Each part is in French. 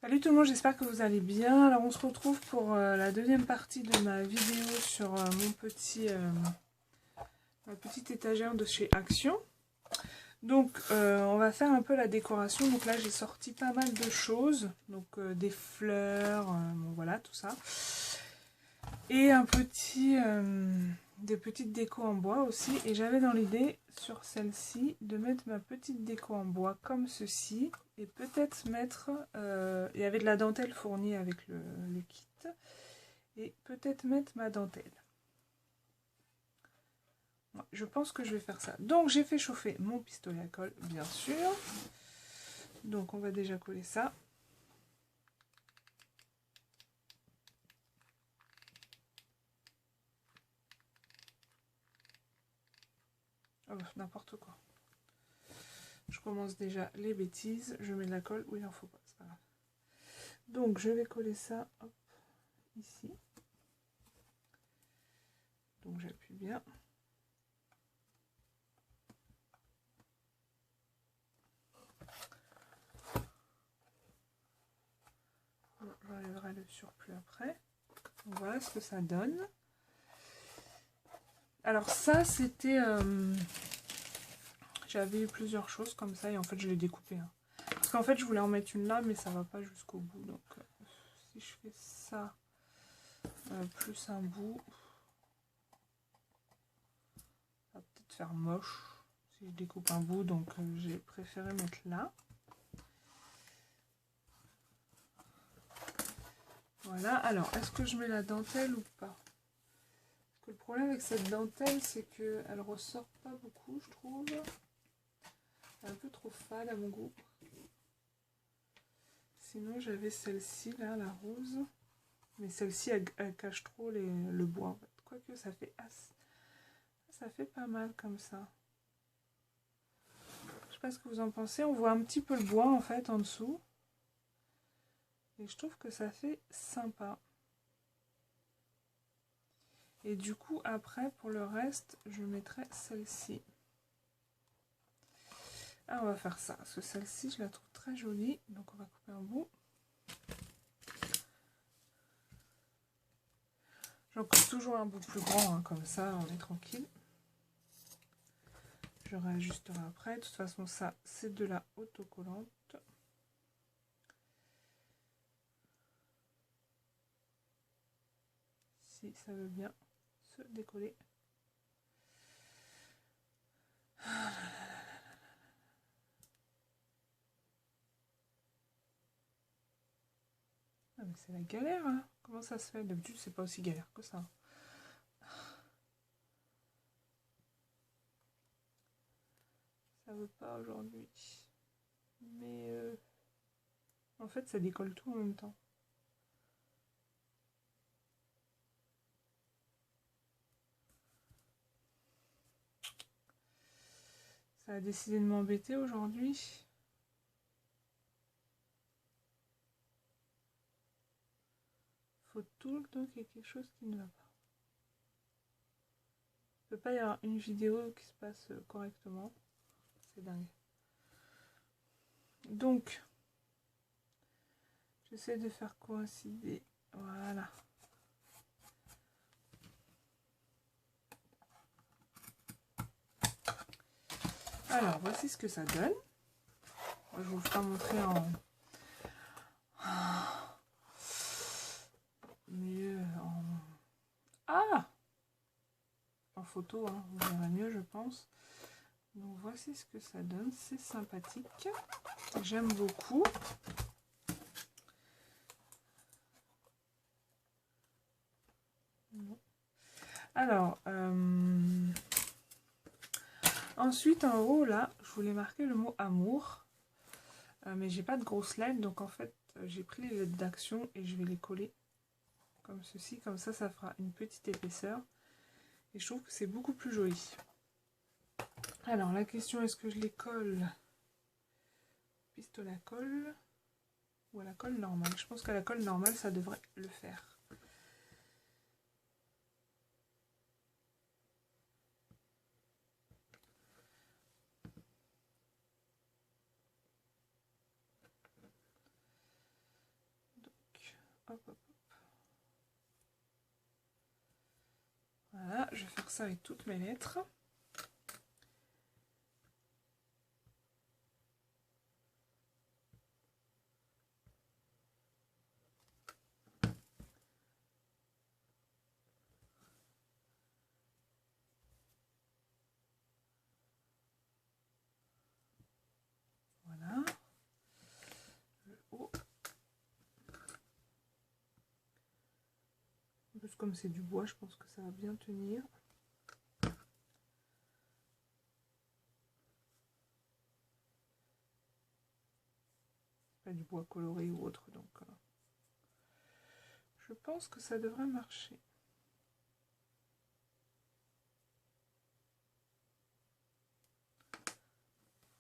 Salut tout le monde, j'espère que vous allez bien. Alors on se retrouve pour la deuxième partie de ma vidéo sur ma petite étagère de chez Action. Donc on va faire un peu la décoration. Donc là j'ai sorti pas mal de choses. Donc des fleurs, bon, voilà tout ça. Et des petites décos en bois aussi. Et j'avais dans l'idée sur celle-ci de mettre ma petite déco en bois comme ceci. Et peut-être mettre... il y avait de la dentelle fournie avec le kit. Et peut-être mettre ma dentelle. Ouais, je pense que je vais faire ça. Donc j'ai fait chauffer mon pistolet à colle, bien sûr. Donc on va déjà coller ça. Oh, n'importe quoi. Je commence déjà les bêtises. Je mets de la colle où il en faut pas. C'est pas grave. Donc je vais coller ça, hop, ici. Donc j'appuie bien. J'enlèverai le surplus après. Donc, voilà ce que ça donne. Alors ça c'était... j'avais eu plusieurs choses comme ça et en fait je l'ai découpé. Hein. Parce qu'en fait je voulais en mettre une là mais ça va pas jusqu'au bout. Donc si je fais ça plus un bout, ça va peut-être faire moche si je découpe un bout. Donc j'ai préféré mettre là. Voilà, alors est-ce que je mets la dentelle ou pas? Parce que le problème avec cette dentelle, c'est qu'elle ressort pas beaucoup, je trouve. Elle est un peu trop fade à mon goût. Sinon, j'avais celle-ci, là, la rose. Mais celle-ci, elle cache trop le bois, en fait. Quoique, ça fait pas mal comme ça. Je sais pas ce que vous en pensez. On voit un petit peu le bois, en fait, en dessous. Et je trouve que ça fait sympa. Et du coup, après, pour le reste, je mettrai celle-ci. Ah, on va faire ça, parce que celle-ci, je la trouve très jolie. Donc, on va couper un bout. J'en coupe toujours un bout plus grand, hein, comme ça, on est tranquille. Je réajusterai après. De toute façon, ça, c'est de la autocollante. Si ça veut bien se décoller. Ah, mais c'est la galère, hein. Comment ça se fait? D'habitude, c'est pas aussi galère que ça. Ça veut pas aujourd'hui. Mais en fait, ça décolle tout en même temps. Ça a décidé de m'embêter aujourd'hui. Faut tout le temps qu'il y ait quelque chose qui ne va pas. Il peut pas y avoir une vidéo qui se passe correctement. C'est dingue. Donc, j'essaie de faire coïncider. Voilà. Alors, voici ce que ça donne. Je vous ferai montrer en... mieux en... Ah, en photo, hein, vous verrez mieux, je pense. Donc, voici ce que ça donne. C'est sympathique. J'aime beaucoup. Alors, ensuite, en haut, là, je voulais marquer le mot amour. Mais j'ai pas de grosses lettres, donc en fait, j'ai pris les lettres d'action et je vais les coller comme ceci. Comme ça fera une petite épaisseur. Et je trouve que c'est beaucoup plus joli. Alors, la question, est-ce que je les colle pistolet à colle ou à la colle normale? Je pense qu'à la colle normale, ça devrait le faire. hop, hop. Voilà, je vais faire ça avec toutes mes lettres. Voilà. Le haut. En plus, comme c'est du bois, je pense que ça va bien tenir. Pas du bois coloré ou autre, donc je pense que ça devrait marcher.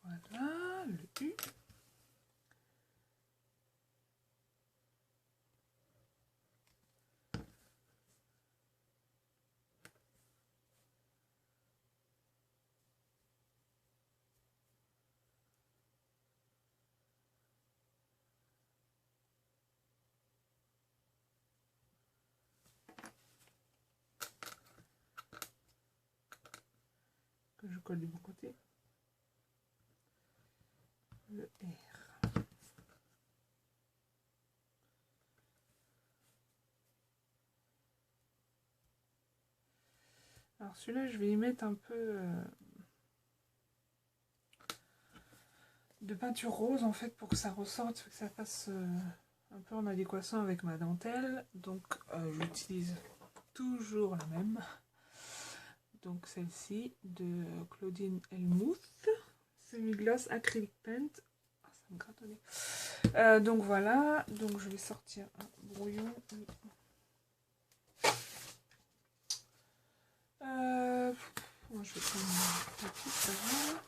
Voilà, le U. Que je colle du bon côté. Le R. Alors celui-là, je vais y mettre un peu de peinture rose en fait pour que ça ressorte, que ça fasse un peu en adéquation avec ma dentelle. Donc j'utilise toujours la même. Donc celle-ci de Claudine Elmouth, semi-gloss acrylic paint. Ah, ça me gratte au nez. Donc voilà, donc je vais sortir un brouillon. Moi je vais prendre un papier, ça va.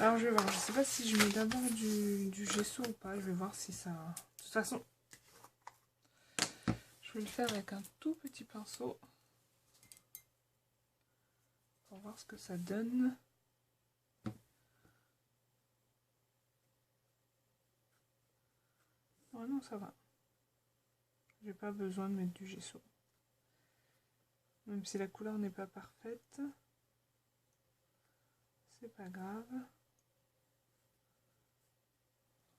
Alors je vais voir, je sais pas si je mets d'abord du gesso ou pas, je vais voir si ça... De toute façon, je vais le faire avec un tout petit pinceau pour voir ce que ça donne. Oh non, ça va. J'ai pas besoin de mettre du gesso. Même si la couleur n'est pas parfaite, c'est pas grave.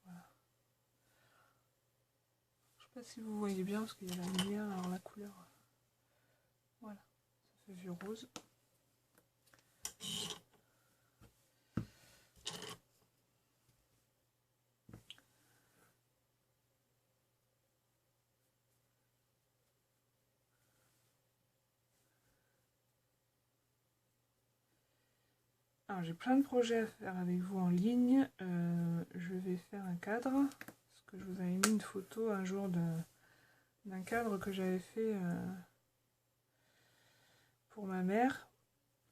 Voilà. Je sais pas si vous voyez bien parce qu'il y a la lumière, alors la couleur, voilà, ça fait vieux rose. Alors j'ai plein de projets à faire avec vous en ligne. Je vais faire un cadre, parce que je vous avais mis une photo un jour d'un cadre que j'avais fait pour ma mère.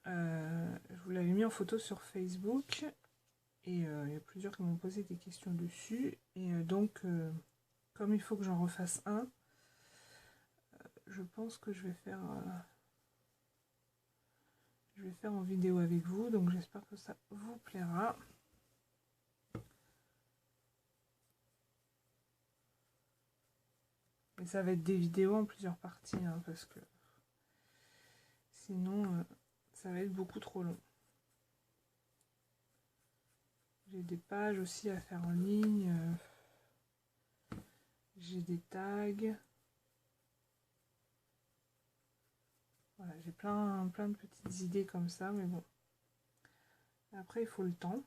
Je vous l'avais mis en photo sur Facebook et il y a plusieurs qui m'ont posé des questions dessus. Et donc, comme il faut que j'en refasse un, je pense que je vais faire en vidéo avec vous. Donc j'espère que ça vous plaira. Et ça va être des vidéos en plusieurs parties, hein, parce que sinon ça va être beaucoup trop long. J'ai des pages aussi à faire en ligne. J'ai des tags. Voilà, j'ai plein de petites idées comme ça, mais bon. Après, il faut le temps.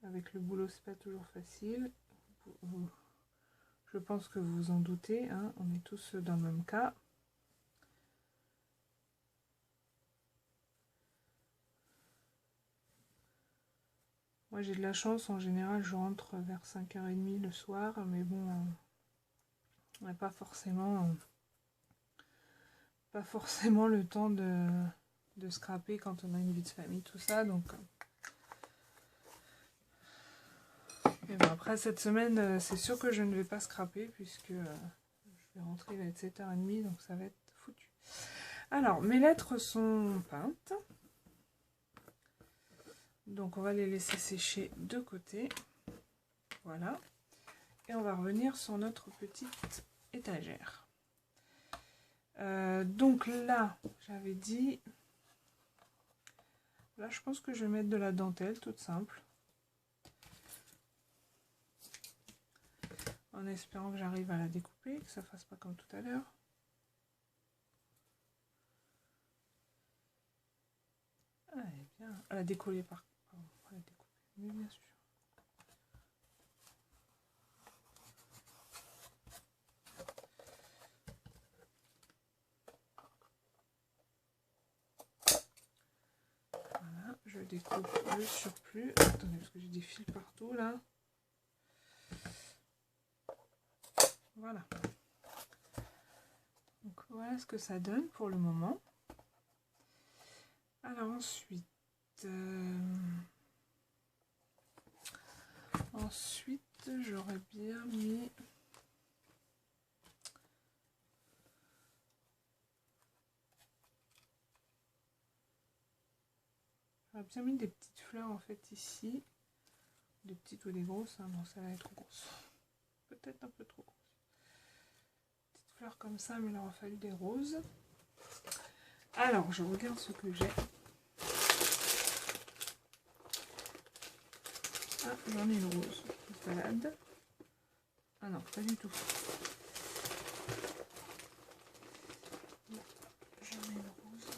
Avec le boulot, c'est pas toujours facile. Je pense que vous vous en doutez, hein, on est tous dans le même cas. Moi, j'ai de la chance, en général, je rentre vers 5h30 le soir, mais bon, on n'a pas forcément le temps de scraper quand on a une vie de famille, tout ça, donc... Mais bon, après, cette semaine, c'est sûr que je ne vais pas scraper, puisque je vais rentrer, il va être 7h30, donc ça va être foutu. Alors, mes lettres sont peintes. Donc on va les laisser sécher de côté. Voilà. Et on va revenir sur notre petite étagère. Donc là, j'avais dit... Là, je pense que je vais mettre de la dentelle, toute simple. En espérant que j'arrive à la découper, que ça ne fasse pas comme tout à l'heure. Ah, elle est bien. À la décoller par contre. Pardon, à la découper, mais bien sûr. Voilà, je découpe le surplus. Attendez, parce que j'ai des fils partout là. Voilà. Donc voilà ce que ça donne pour le moment. Alors ensuite, j'aurais bien mis... J'aurais bien mis des petites fleurs en fait ici. Des petites ou des grosses, hein. Non, celle-là est trop grosse. Peut-être un peu trop grosse. Petites fleurs comme ça, mais il aura fallu des roses. Alors, je regarde ce que j'ai. Ah, j'en ai une rose qui se balade. Ah non, pas du tout. J'en ai une rose.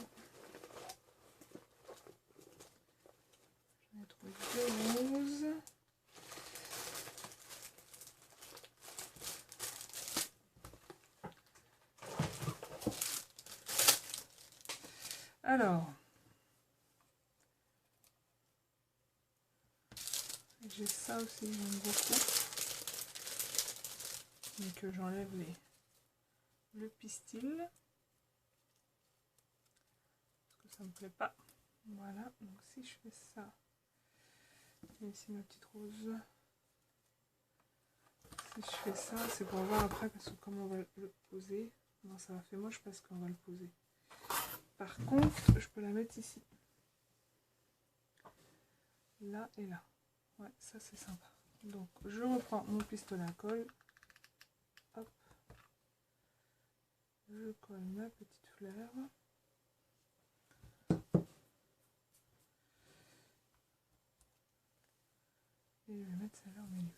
J'en ai trouvé deux roses. Alors, j'ai ça aussi, j'aime beaucoup. Mais que j'enlève le pistil. Parce que ça me plaît pas. Voilà, donc si je fais ça, et ici ma petite rose. Si je fais ça, c'est pour voir après parce que comment on va le poser. Non, ça va faire moche parce qu'on va le poser. Par contre, je peux la mettre ici. Là et là. Ouais, ça c'est sympa. Donc je reprends mon pistolet à colle. Hop. Je colle ma petite fleur. Et je vais mettre celle-là au milieu.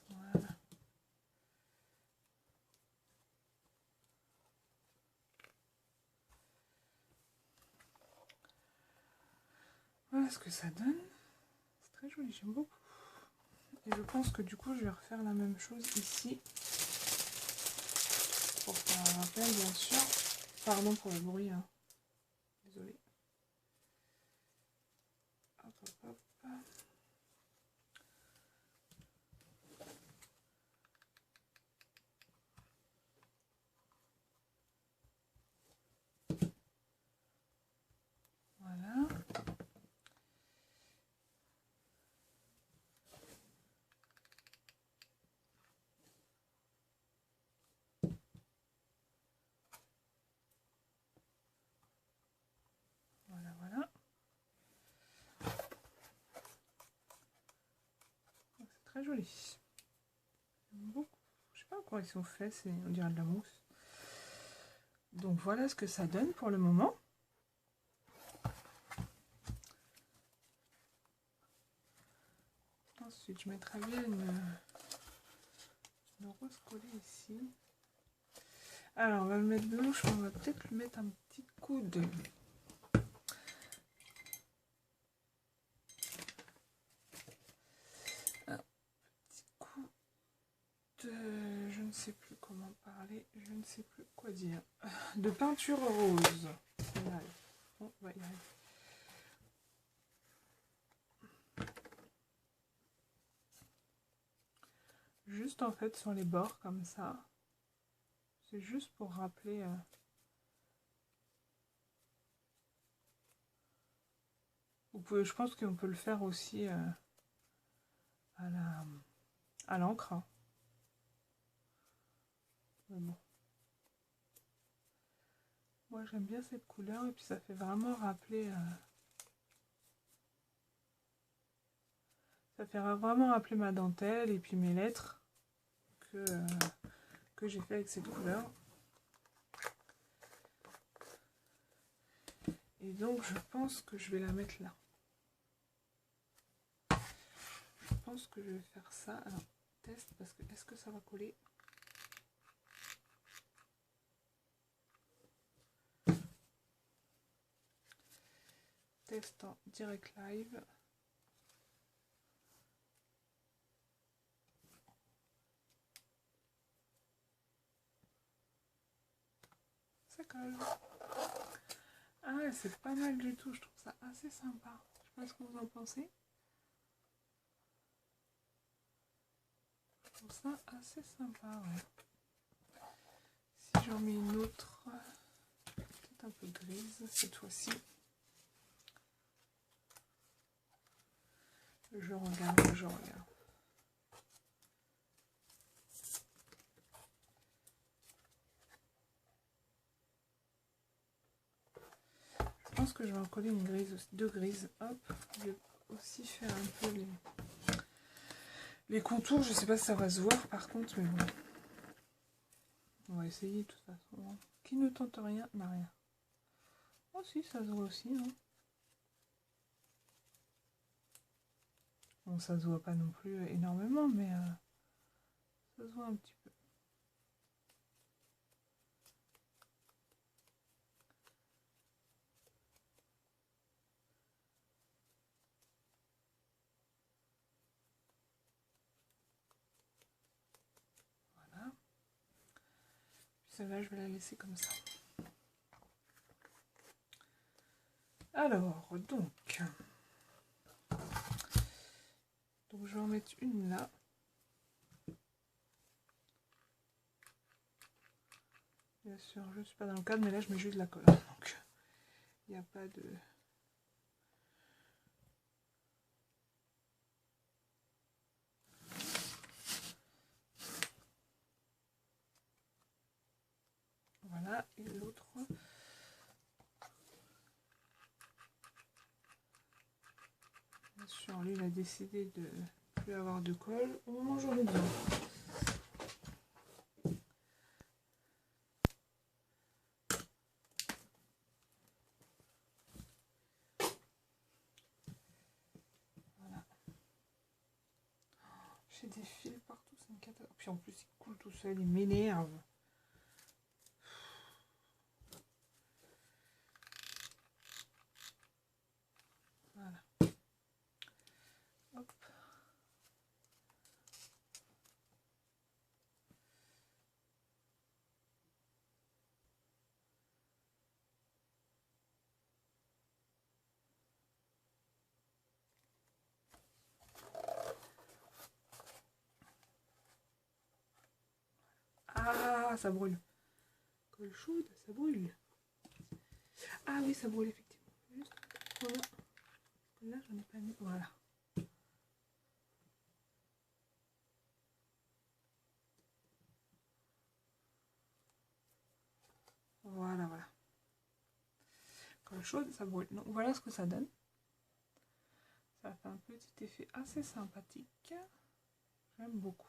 Voilà. Voilà ce que ça donne. C'est très joli, j'aime beaucoup. Et je pense que du coup, je vais refaire la même chose ici. Pour faire un rappel, bien sûr. Pardon pour le bruit, hein. Désolée. Hop, hop, hop. Voilà. Voilà, voilà. C'est très joli. J'aime beaucoup. Je sais pas comment ils sont faits, on dirait de la mousse. Donc voilà ce que ça donne pour le moment. Ensuite, je mettrai bien une rose collée ici. Alors, on va le mettre blanche, mais on va peut-être lui mettre un petit coup de... Un petit coup de... Je ne sais plus comment parler, je ne sais plus quoi dire. De peinture rose. On arrive. On va y arriver. Juste en fait sur les bords comme ça. C'est juste pour rappeler... Vous pouvez, je pense qu'on peut le faire aussi à l'encre. Hein. Mais bon. pourquoi j'aime bien cette couleur. Et puis ça fait vraiment rappeler... ça fait vraiment rappeler ma dentelle et puis mes lettres que j'ai fait avec cette couleur. Et donc je pense que je vais la mettre là. Je pense que je vais faire ça. Alors, test, parce que est-ce que ça va coller? Test en direct live. Ça colle. Ah ouais, c'est pas mal du tout, je trouve ça assez sympa. Je sais pas ce que vous en pensez. Je trouve ça assez sympa, ouais. Si j'en mets une autre, peut-être un peu grise cette fois-ci. Je regarde, je regarde. Je pense que je vais en coller une grise aussi, deux grises. Hop, je vais aussi faire un peu les contours. Je sais pas si ça va se voir par contre, mais bon. On va essayer de toute façon. Qui ne tente rien n'a rien. Oh si, ça se voit aussi. Hein. Bon, ça se voit pas non plus énormément, mais ça se voit un petit peu. Voilà. Puis celle-là, je vais la laisser comme ça. Alors, donc je vais en mettre une là. Bien sûr, je ne suis pas dans le cadre, mais là, je mets juste de la colle. Donc, il n'y a pas de... Voilà, et l'autre... Bien sûr, lui, il a décidé de ne plus avoir de colle. Au moment où j'en ai besoin. Voilà. J'ai des fils partout, c'est une catastrophe. Puis en plus, il coule tout seul, il m'énerve. Voilà. Hop. Ah, ça brûle. Colle chaude, ça brûle. Ah oui, ça brûle effectivement. Juste, voilà. Là, j'en ai pas mis. Voilà. Voilà, voilà. Colle chaude, ça brûle. Donc voilà ce que ça donne. Ça fait un petit effet assez sympathique. J'aime beaucoup.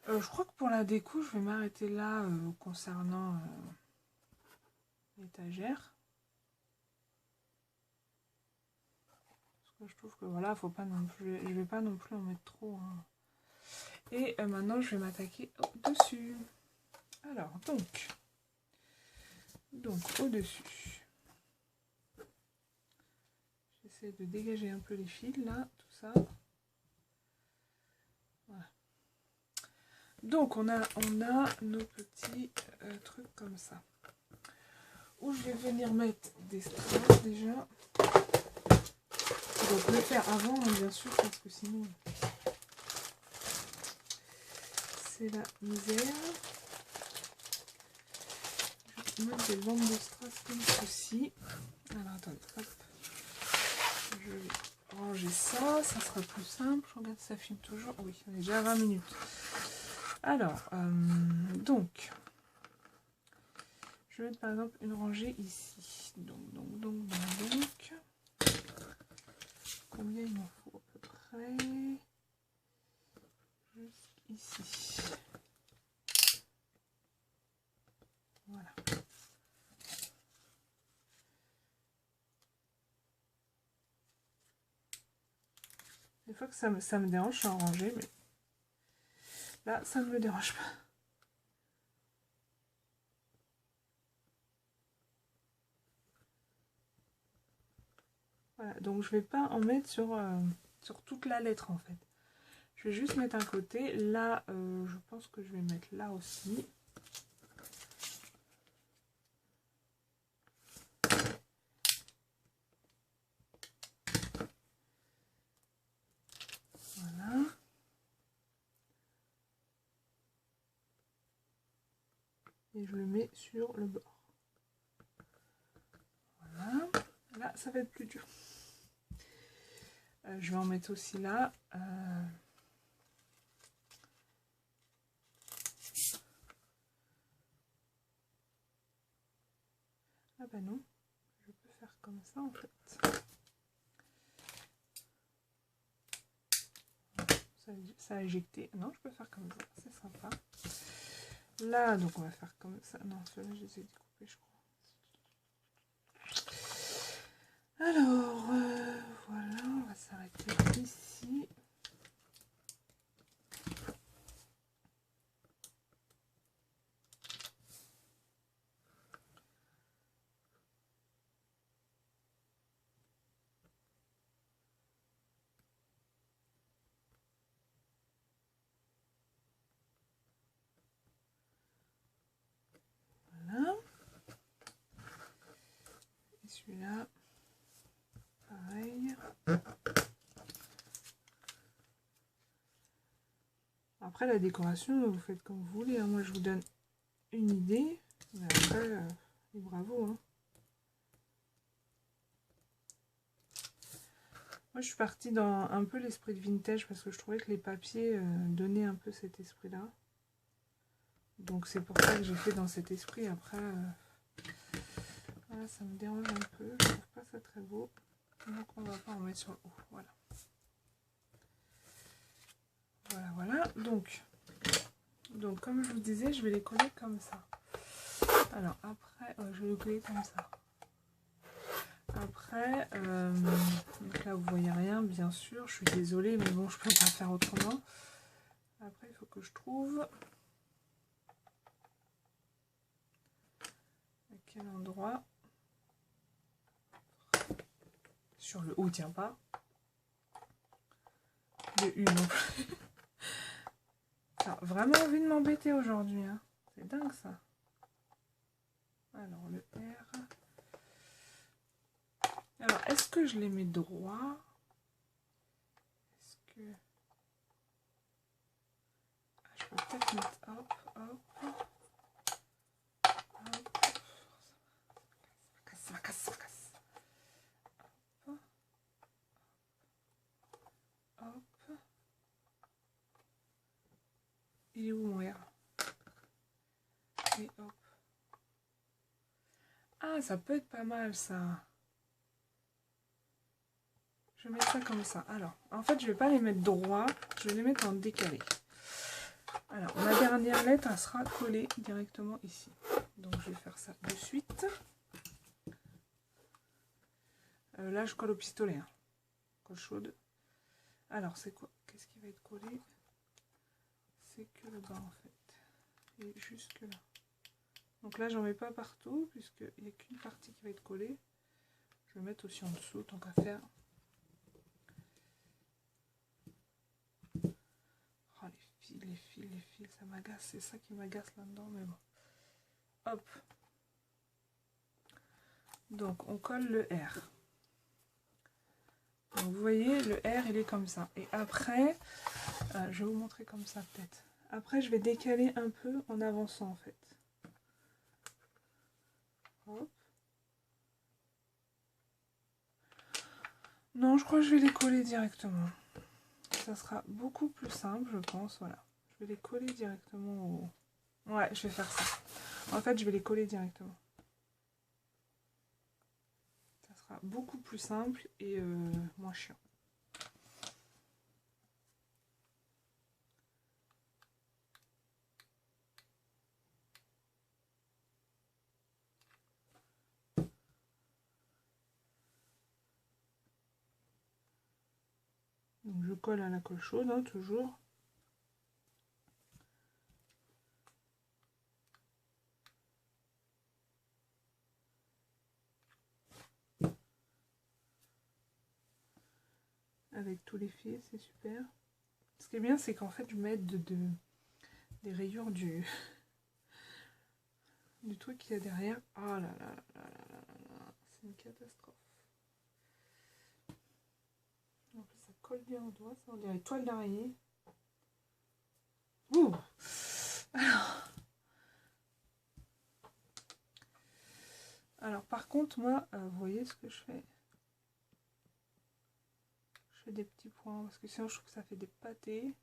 Je crois que pour la déco, je vais m'arrêter là concernant l'étagère. Parce que je trouve que voilà, faut pas non plus, je vais pas non plus en mettre trop. Hein. Et maintenant, je vais m'attaquer au-dessus. Alors, donc au-dessus. J'essaie de dégager un peu les fils là, tout ça. Voilà. Donc on a nos petits trucs comme ça. Où je vais venir mettre des strass déjà. Donc le faire avant, hein, bien sûr, parce que sinon c'est la misère. Je vais mettre des bandes de strass comme ceci. Alors attendez, hop. Je vais ranger ça, ça sera plus simple. Je regarde si ça filme toujours. Oui, on est déjà à 20 minutes. Alors, donc, Je vais mettre par exemple une rangée ici. Donc. Combien il m'en faut à peu près? Jusqu'ici. Voilà. Des fois que ça me dérange, je suis en rangée, mais là, ça ne me dérange pas. Voilà, donc je vais pas en mettre sur toute la lettre en fait. Je vais juste mettre un côté. Là, je pense que je vais mettre là aussi. Voilà. Et je le mets sur le bord. Voilà. Là, ça va être plus dur. Je vais en mettre aussi là. Ah bah non, je peux faire comme ça en fait. Ça a éjecté. Non, je peux faire comme ça, c'est sympa. Là, donc on va faire comme ça. Non, ceux-là, je les ai découpés, je crois. Alors, voilà, on va s'arrêter ici. Voilà. Et celui-là, pareil. Après, la décoration, vous faites comme vous voulez. Hein. Moi, je vous donne une idée. Mais après, bravo. Hein. Moi, je suis partie dans un peu l'esprit de vintage parce que je trouvais que les papiers donnaient un peu cet esprit-là. Donc, c'est pour ça que j'ai fait dans cet esprit. Après, voilà, ça me dérange un peu. Je trouve pas ça très beau. Donc, on va pas en mettre sur le haut. Voilà. Voilà. Donc, comme je vous disais, je vais les coller comme ça. Alors, après, je vais les coller comme ça. Après, donc là vous voyez rien bien sûr, je suis désolée mais bon je peux pas faire autrement. Après il faut que je trouve à quel endroit. Sur le haut tient pas. Le U non plus. T'as vraiment envie de m'embêter aujourd'hui, hein. C'est dingue ça. Alors le R. Alors est-ce que je les mets droit? Est-ce que... Ah, je peux peut-être mettre hop. Ça casse. Hop. Il est où mon R? Et hop. Ah, ça peut être pas mal ça. Je vais mettre ça comme ça. Alors, en fait, je vais pas les mettre droit, je vais les mettre en décalé. Alors, ma dernière lettre, elle sera collée directement ici. Donc, je vais faire ça de suite. Là, je colle au pistolet. Hein. Colle chaude. Alors, c'est quoi? Qu'est-ce qui va être collé? C'est que le bas, en fait. Et jusque là. Donc là, j'en mets pas partout, puisqu'il n'y a qu'une partie qui va être collée. Je vais mettre aussi en dessous, tant qu'à faire. Oh, les fils, ça m'agace. C'est ça qui m'agace là-dedans, mais bon. Hop. Donc, on colle le R. Donc, vous voyez, le R, il est comme ça. Et après, je vais vous montrer comme ça, peut-être. Après, je vais décaler un peu en avançant, en fait. Hop. Non, je crois que je vais les coller directement. Ça sera beaucoup plus simple, je pense. Voilà. Je vais les coller directement au... Ouais, je vais faire ça. En fait, je vais les coller directement. sera beaucoup plus simple et moins chiant. Donc je colle à la colle chaude, hein, toujours. Avec tous les fils, c'est super. Ce qui est bien, c'est qu'en fait, je mets des rayures du truc qu'il y a derrière. Oh là là là là là là, c'est une catastrophe. En plus, ça colle bien au doigt, ça on dirait toile d'araignée. Ouh. Alors par contre, moi, vous voyez ce que je fais? Je fais des petits points, parce que sinon je trouve que ça fait des pâtés.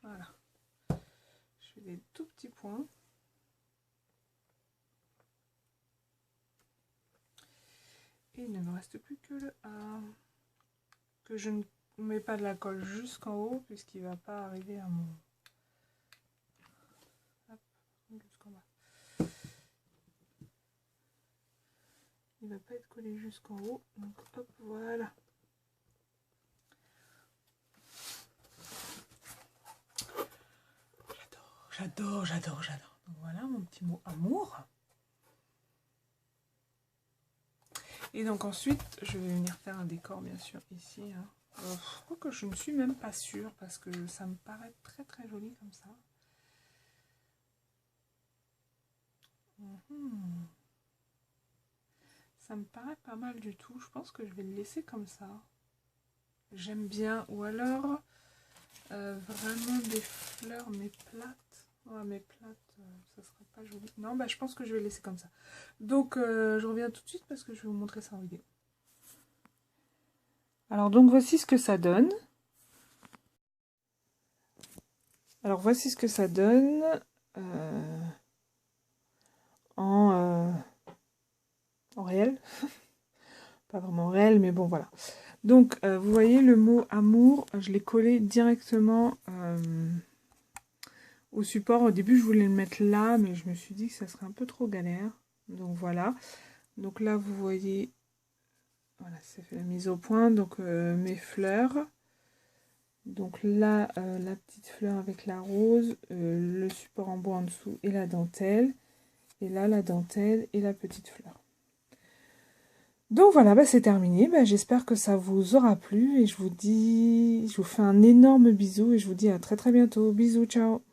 Voilà. Je fais des tout petits points. Et il ne me reste plus que le A. Que je ne mets pas de la colle jusqu'en haut, puisqu'il ne va pas arriver à mon... Hop, jusqu'en bas. Il ne va pas être collé jusqu'en haut, donc hop, voilà. J'adore, j'adore, j'adore. Donc voilà mon petit mot amour. Et donc ensuite, je vais venir faire un décor, bien sûr, ici. Hein. Je crois que je ne suis même pas sûre, parce que ça me paraît très très joli comme ça. Ça me paraît pas mal du tout. Je pense que je vais le laisser comme ça. J'aime bien. Ou alors, vraiment des fleurs, mais plates. Ouais, mais plates, ça serait pas joli. Non, bah je pense que je vais le laisser comme ça. Donc, je reviens tout de suite parce que je vais vous montrer ça en vidéo. Alors, donc, voici ce que ça donne. Alors, voici ce que ça donne en réel. Pas vraiment réel, mais bon, voilà. Donc, vous voyez le mot amour, je l'ai collé directement au support. Au début, je voulais le mettre là, mais je me suis dit que ça serait un peu trop galère. Donc, voilà. Donc là, vous voyez, voilà, ça fait la mise au point. Donc, mes fleurs. Donc là, la petite fleur avec la rose, le support en bois en dessous et la dentelle. Et là, la dentelle et la petite fleur. Donc voilà, bah, c'est terminé. Bah, j'espère que ça vous aura plu et je vous fais un énorme bisou et je vous dis à très très bientôt. Bisous, ciao!